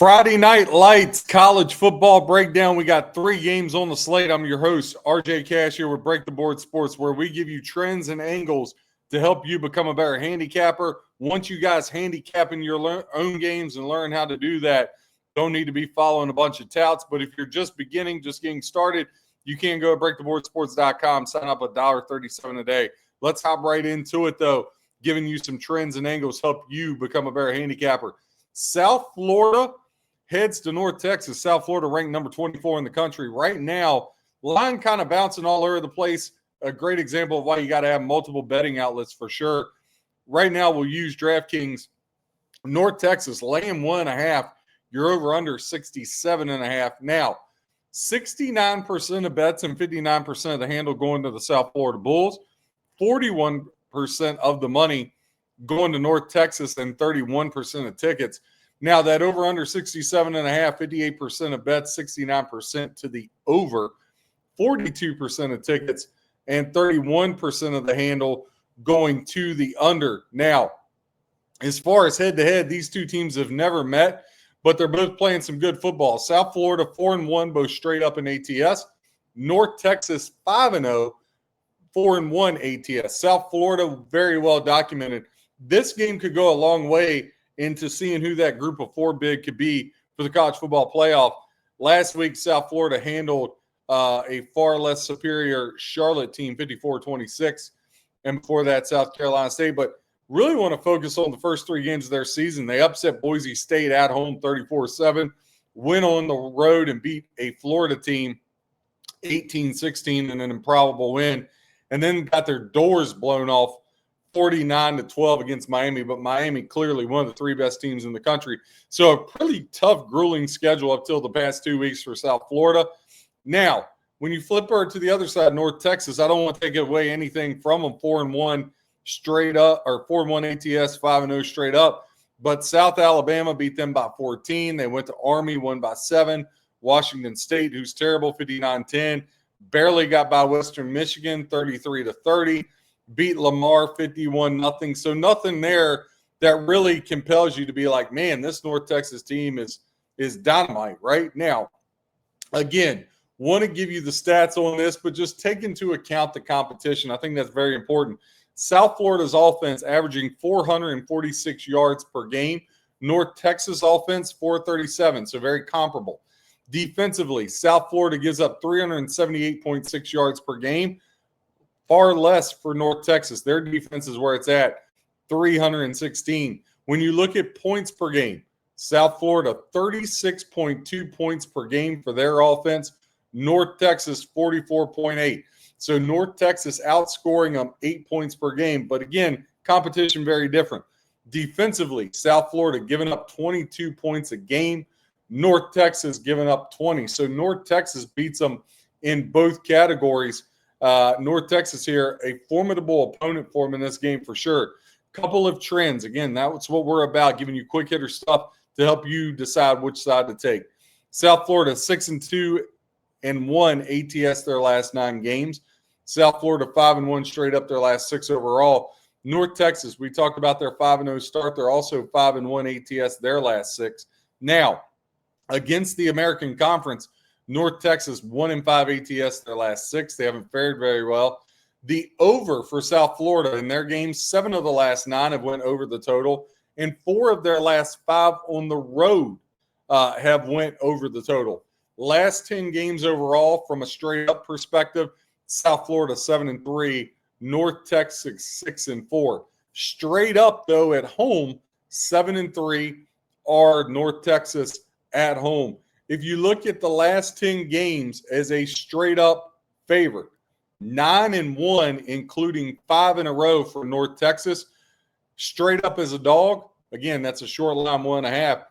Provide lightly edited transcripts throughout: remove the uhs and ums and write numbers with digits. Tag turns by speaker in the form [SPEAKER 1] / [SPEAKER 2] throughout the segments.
[SPEAKER 1] Friday Night Lights college football breakdown. We got 3 games on the slate. I'm your host, RJ Cash, here with Break the Board Sports, where we give you trends and angles to help you become a better handicapper. Once you guys handicapping your own games and learn how to do that, don't need to be following a bunch of touts. But if you're just beginning, just getting started, you can go to breaktheboardsports.com, sign up $1.37 a day. Let's hop right into it, though, giving you some trends and angles, help you become a better handicapper. South Florida heads to North Texas. South Florida ranked number 24 in the country. Right now, line kind of bouncing all over the place. A great example of why you got to have multiple betting outlets for sure. Right now, we'll use DraftKings. North Texas, laying 1.5. You're over under 67.5. Now, 69% of bets and 59% of the handle going to the South Florida Bulls. 41% of the money going to North Texas and 31% of tickets. Now, that over under 67.5, 58% of bets, 69% to the over, 42% of tickets, and 31% of the handle going to the under. Now, as far as head-to-head, these two teams have never met, but they're both playing some good football. South Florida 4-1, both straight up in ATS. North Texas 5-0, 4-1 ATS. South Florida, very well documented. This game could go a long way into seeing who that group of 4 bid could be for the college football playoff. Last week, South Florida handled a far less superior Charlotte team, 54-26, and before that, South Carolina State. But really want to focus on the first 3 games of their season. They upset Boise State at home 34-7, went on the road and beat a Florida team 18-16 in an improbable win, and then got their doors blown off 49-12 against Miami, but Miami clearly one of the 3 best teams in the country. So a pretty tough, grueling schedule up till the past 2 weeks for South Florida. Now, when you flip her to the other side, North Texas, I don't want to take away anything from them. 4-1 straight up, or 4-1 ATS, 5-0 straight up. But South Alabama beat them by 14. They went to Army, won by 7. Washington State, who's terrible, 59-10. Barely got by Western Michigan, 33-30. Beat Lamar 51-0. So nothing there that really compels you to be like, man, this North Texas team is dynamite right now. Again, want to give you the stats on this, but just take into account the competition. I think that's very important. South Florida's offense averaging 446 yards per game. North Texas offense, 437, so very comparable. Defensively, South Florida gives up 378.6 yards per game. Far less for North Texas. Their defense is where it's at, 316. When you look at points per game, South Florida, 36.2 points per game for their offense. North Texas, 44.8. So North Texas outscoring them 8 points per game. But again, competition very different. Defensively, South Florida giving up 22 points a game. North Texas giving up 20. So North Texas beats them in both categories. North Texas here, a formidable opponent for them in this game for sure. Couple of trends. Again, that's what we're about, giving you quick hitter stuff to help you decide which side to take. South Florida 6-2 and 1 ATS their last 9 games. South Florida 5-1 straight up their last 6 overall. North Texas, we talked about their 5-0 start. They're also 5-1 ATS their last 6. Now, against the American Conference, North Texas 1-5 ATS their last 6. They haven't fared very well. The over for South Florida in their games, 7 of the last 9 have went over the total, and 4 of their last 5 on the road have went over the total. Last 10 games overall, from a straight-up perspective, South Florida 7-3, North Texas 6-4. Straight up, though, at home, 7-3 are North Texas at home. If you look at the last 10 games as a straight-up favorite, 9-1, including 5 in a row for North Texas. Straight up as a dog, again, that's a short line, 1.5.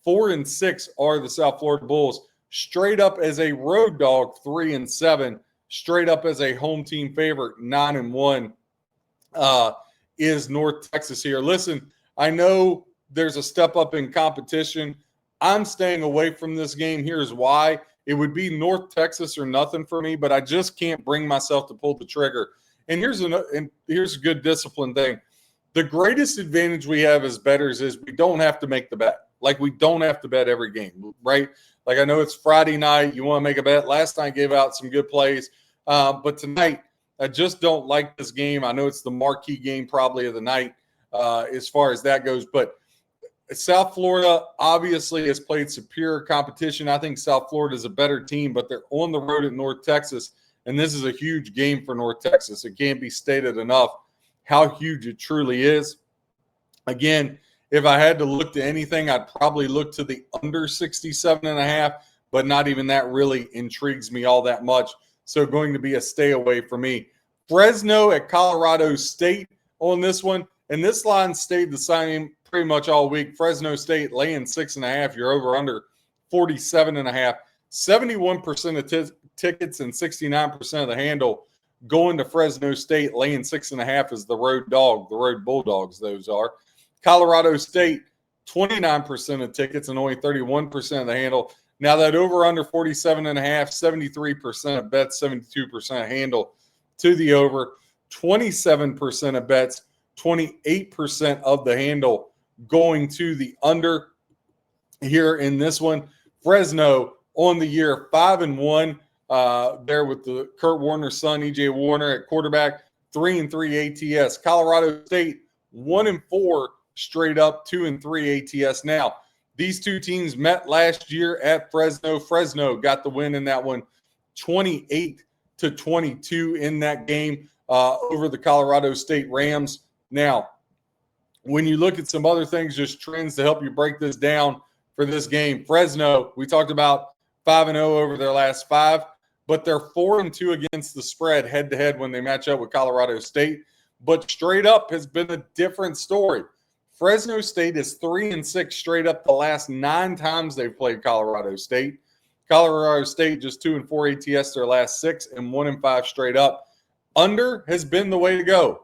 [SPEAKER 1] 4-6 are the South Florida Bulls. Straight up as a road dog, 3-7. Straight up as a home team favorite, 9-1 is North Texas here. Listen, I know there's a step up in competition. I'm staying away from this game. Here's why. It would be North Texas or nothing for me, but I just can't bring myself to pull the trigger. And here's a good discipline thing. The greatest advantage we have as bettors is we don't have to make the bet. Like, we don't have to bet every game, right? Like, I know it's Friday night. You want to make a bet. Last night gave out some good plays. But tonight, I just don't like this game. I know it's the marquee game probably of the night as far as that goes. But South Florida obviously has played superior competition. I think South Florida is a better team, but they're on the road at North Texas. And this is a huge game for North Texas. It can't be stated enough how huge it truly is. Again, if I had to look to anything, I'd probably look to the under 67.5, but not even that really intrigues me all that much. So going to be a stay away for me. Fresno at Colorado State on this one. And this line stayed the same pretty much all week. Fresno State laying 6.5. You're over under 47.5. 71% of tickets and 69% of the handle going to Fresno State, laying 6.5 is the road dog, the road Bulldogs, those are. Colorado State, 29% of tickets and only 31% of the handle. Now that over under 47.5, 73% of bets, 72% of handle to the over, 27% of bets, 28% of the handle going to the under here in this one. Fresno on the year 5-1 there with the Kurt Warner's son, EJ Warner at quarterback, 3-3 ATS. Colorado State 1-4 straight up, 2-3 ATS. Now, these two teams met last year at Fresno. Fresno got the win in that one, 28-22 in that game over the Colorado State Rams. Now, when you look at some other things, just trends to help you break this down for this game, Fresno, we talked about 5-0 over their last 5, but they're 4-2 against the spread head-to-head when they match up with Colorado State. But straight up has been a different story. Fresno State is 3-6 straight up the last 9 times they've played Colorado State. Colorado State just 2-4 ATS their last 6 and 1-5 straight up. Under has been the way to go.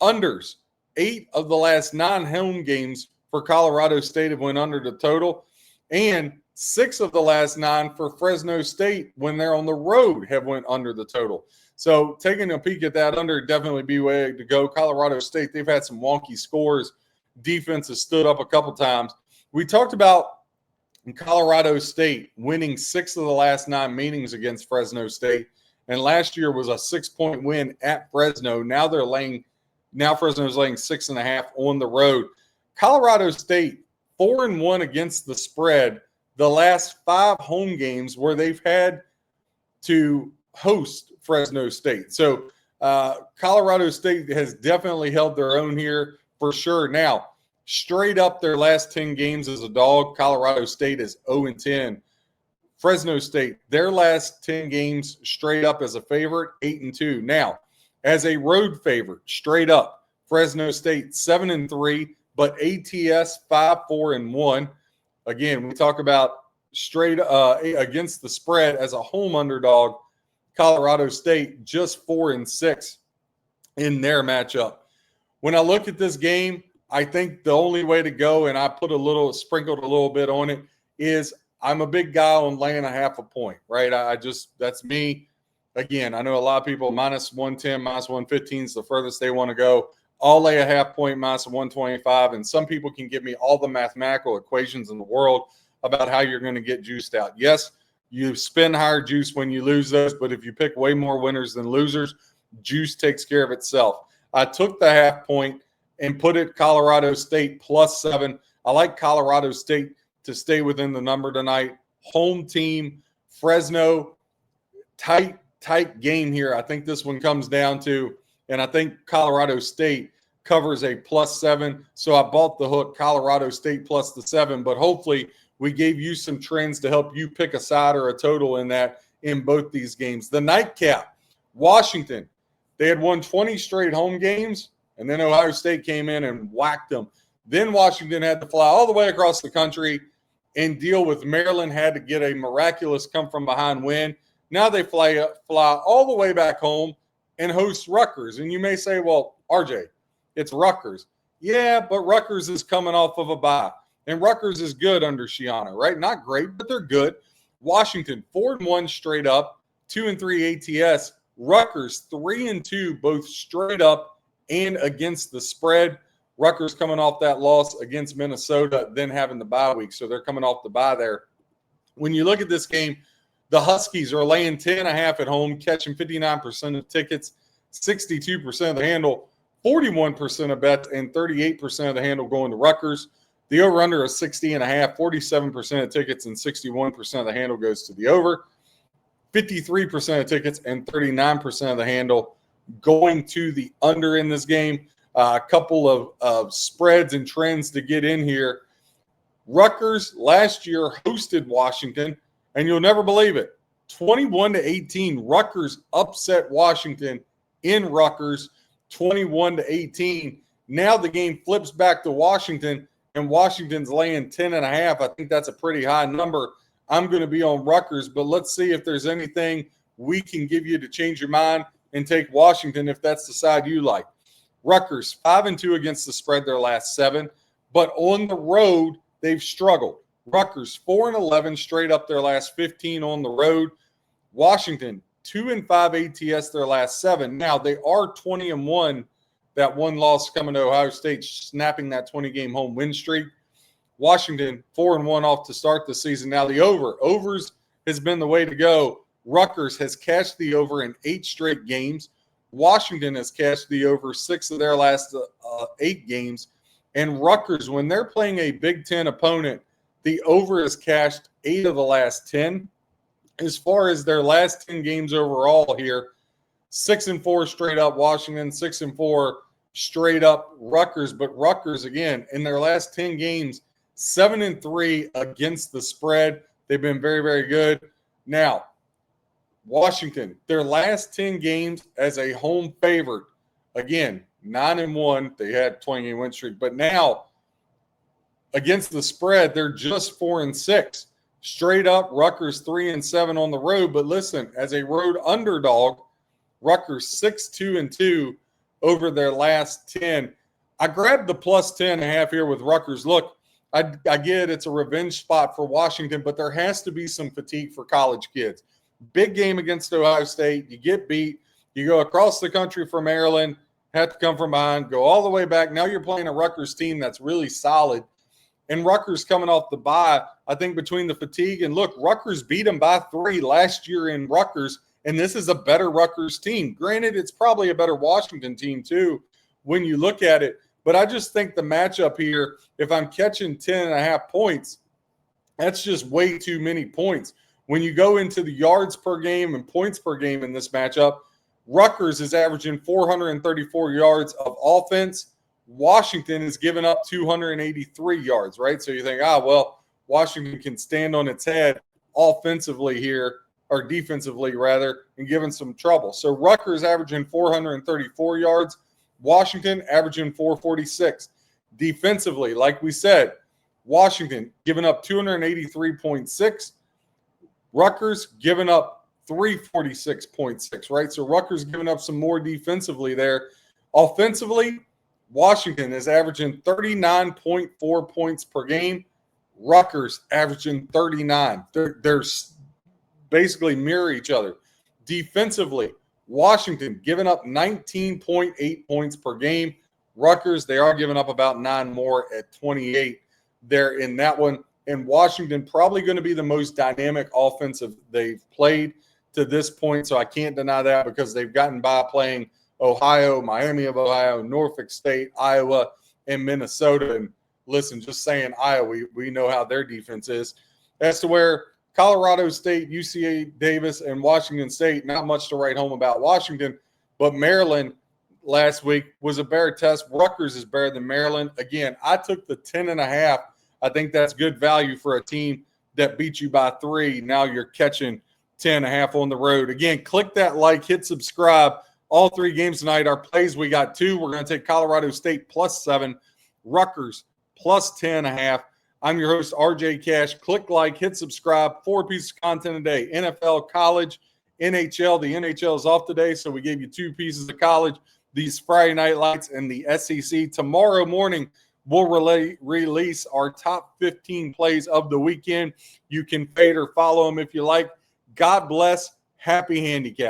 [SPEAKER 1] Unders, 8 of the last 9 home games for Colorado State have went under the total, and 6 of the last 9 for Fresno State when they're on the road have went under the total. So taking a peek at that under, definitely be way to go. Colorado State, they've had some wonky scores. Defense has stood up a couple times. We talked about Colorado State winning 6 of the last 9 meetings against Fresno State, and last year was a 6-point win at Fresno. Now Fresno's laying 6.5 on the road. Colorado State 4-1 against the spread the last 5 home games where they've had to host Fresno State. So Colorado State has definitely held their own here for sure. Now, straight up their last 10 games as a dog, Colorado State is 0-10. Fresno State, their last 10 games straight up as a favorite, 8-2. Now, as a road favorite, straight up, Fresno State 7-3, but ATS 5-4-1. Again, we talk about straight against the spread as a home underdog. Colorado State just 4-6 in their matchup. When I look at this game, I think the only way to go, and I sprinkled a little bit on it, is I'm a big guy on laying a half a point, right? That's me. Again, I know a lot of people minus 110, minus 115 is the furthest they want to go. I'll lay a half point minus 125, and some people can give me all the mathematical equations in the world about how you're going to get juiced out. Yes, you spend higher juice when you lose those, but if you pick way more winners than losers, juice takes care of itself. I took the half point and put it Colorado State +7. I like Colorado State to stay within the number tonight. Home team, Fresno, tight game here. I think this one comes down to, and I think Colorado State covers a +7. So I bought the hook, Colorado State +7, but hopefully we gave you some trends to help you pick a side or a total in that in both these games. The nightcap, Washington, they had won 20 straight home games, and then Ohio State came in and whacked them. Then Washington had to fly all the way across the country and deal with Maryland, had to get a miraculous come-from-behind win. Now they fly all the way back home and host Rutgers. And you may say, well, RJ, it's Rutgers. Yeah, but Rutgers is coming off of a bye. And Rutgers is good under Shiano, right? Not great, but they're good. Washington, 4-1 straight up, 2-3 ATS. Rutgers, 3-2, both straight up and against the spread. Rutgers coming off that loss against Minnesota, then having the bye week. So they're coming off the bye there. When you look at this game, the Huskies are laying 10.5 at home, catching 59% of tickets, 62% of the handle, 41% of bets, and 38% of the handle going to Rutgers. The over-under is 60.5, 47% of tickets, and 61% of the handle goes to the over. 53% of tickets and 39% of the handle going to the under in this game. A couple of spreads and trends to get in here. Rutgers last year hosted Washington, and you'll never believe it. 21-18, Rutgers upset Washington in Rutgers, 21-18. Now the game flips back to Washington, and Washington's laying 10.5. I think that's a pretty high number. I'm going to be on Rutgers, but let's see if there's anything we can give you to change your mind and take Washington if that's the side you like. Rutgers 5-2 against the spread their last 7, but on the road they've struggled. Rutgers 4-11 straight up their last 15 on the road. Washington 2-5 ATS their last 7. Now they are 20-1. That one loss coming to Ohio State, snapping that 20-game home win streak. Washington 4-1 off to start the season. Now the overs has been the way to go. Rutgers has cashed the over in 8 straight games. Washington has cashed the over 6 of their last 8 games. And Rutgers, when they're playing a Big Ten opponent, the over has cashed 8 of the last 10. As far as their last 10 games overall here, 6-4 straight up Washington, 6-4 straight up Rutgers. But Rutgers, again, in their last 10 games, 7-3 against the spread. They've been very, very good. Now, Washington, their last 10 games as a home favorite, again, 9-1. They had 20-game win streak. But now, against the spread, they're just 4-6. Straight up, Rutgers 3-7 on the road. But listen, as a road underdog, Rutgers 6-2 over their last 10. I grabbed the plus 10.5 here with Rutgers. Look, I get it's a revenge spot for Washington, but there has to be some fatigue for college kids. Big game against Ohio State. You get beat. You go across the country from Maryland, have to come from behind, go all the way back. Now you're playing a Rutgers team that's really solid. And Rutgers coming off the bye, I think between the fatigue and look, Rutgers beat them by 3 last year in Rutgers, and this is a better Rutgers team. Granted, it's probably a better Washington team too when you look at it. But I just think the matchup here, if I'm catching 10.5 points, that's just way too many points. When you go into the yards per game and points per game in this matchup, Rutgers is averaging 434 yards of offense. Washington is giving up 283 yards, right? So you think, well, Washington can stand on its head offensively here, or defensively rather, and giving some trouble. So Rutgers averaging 434 yards. Washington averaging 446. Defensively, like we said, Washington giving up 283.6. Rutgers giving up 346.6, right? So Rutgers giving up some more defensively there. Offensively, Washington is averaging 39.4 points per game. Rutgers averaging 39. They're basically mirror each other. Defensively, Washington giving up 19.8 points per game. Rutgers, they are giving up about 9 more at 28 there in that one. And Washington probably going to be the most dynamic offensive they've played to this point. So I can't deny that because they've gotten by playing Ohio, Miami of Ohio, Norfolk State, Iowa, and Minnesota. And listen, just saying Iowa, we know how their defense is. As to where Colorado State, UCA Davis, and Washington State, not much to write home about Washington, but Maryland last week was a better test. Rutgers is better than Maryland. Again, I took the 10.5. I think that's good value for a team that beat you by 3. Now you're catching 10.5 on the road. Again, click that like, hit subscribe. All 3 games tonight are plays. We got 2. We're going to take Colorado State plus 7, Rutgers plus 10.5. I'm your host, RJ Cash. Click like, hit subscribe. 4 pieces of content a day. NFL, college, NHL. The NHL is off today, so we gave you 2 pieces of college. These Friday night lights and the SEC. Tomorrow morning, we'll release our top 15 plays of the weekend. You can fade or follow them if you like. God bless. Happy handicap.